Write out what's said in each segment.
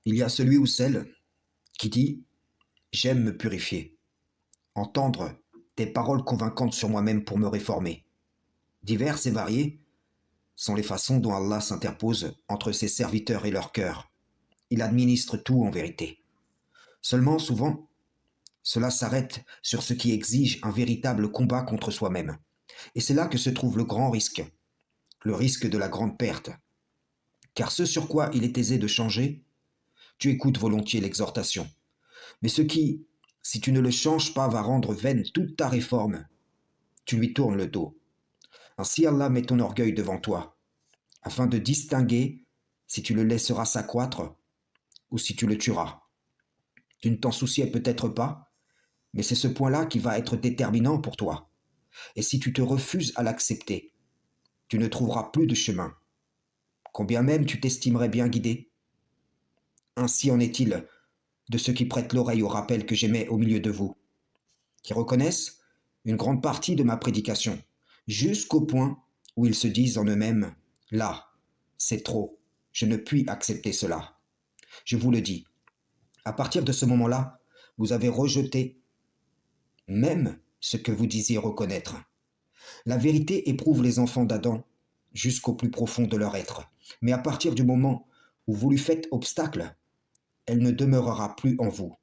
Il y a celui ou celle qui dit: j'aime me purifier, entendre des paroles convaincantes sur moi-même pour me réformer. Diverses et variées sont les façons dont Allah s'interpose entre ses serviteurs et leur cœur. Il administre tout en vérité. Seulement, souvent, cela s'arrête sur ce qui exige un véritable combat contre soi-même. Et c'est là que se trouve le risque de la grande perte. Car ce sur quoi il est aisé de changer, tu écoutes volontiers l'exhortation. Mais ce qui, si tu ne le changes pas, va rendre vaine toute ta réforme, tu lui tournes le dos. Ainsi Allah met ton orgueil devant toi, afin de distinguer si tu le laisseras s'accroître ou si tu le tueras. Tu ne t'en souciais peut-être pas, mais c'est ce point-là qui va être déterminant pour toi. Et si tu te refuses à l'accepter, tu ne trouveras plus de chemin, combien même tu t'estimerais bien guidé. Ainsi en est-il de ceux qui prêtent l'oreille au rappel que j'émets au milieu de vous, qui reconnaissent une grande partie de ma prédication, jusqu'au point où ils se disent en eux-mêmes: là, c'est trop, je ne puis accepter cela. Je vous le dis, à partir de ce moment-là, vous avez rejeté même ce que vous disiez reconnaître. La vérité éprouve les enfants d'Adam jusqu'au plus profond de leur être. Mais à partir du moment où vous lui faites obstacle, elle ne demeurera plus en vous.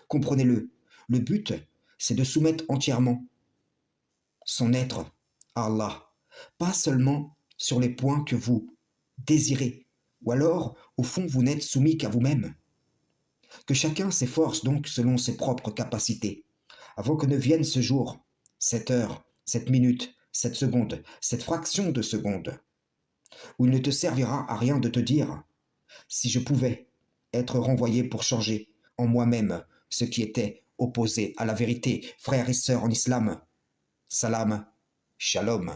Comprenez-le, le but, c'est de soumettre entièrement son être à Allah, pas seulement sur les points que vous désirez, ou alors, au fond, vous n'êtes soumis qu'à vous-même. Que chacun s'efforce donc selon ses propres capacités, avant que ne vienne ce jour, cette heure, cette minute, cette seconde, cette fraction de seconde, où il ne te servira à rien de te dire: si je pouvais être renvoyé pour changer en moi-même ce qui était opposé à la vérité, frères et sœurs en islam, salam, shalom.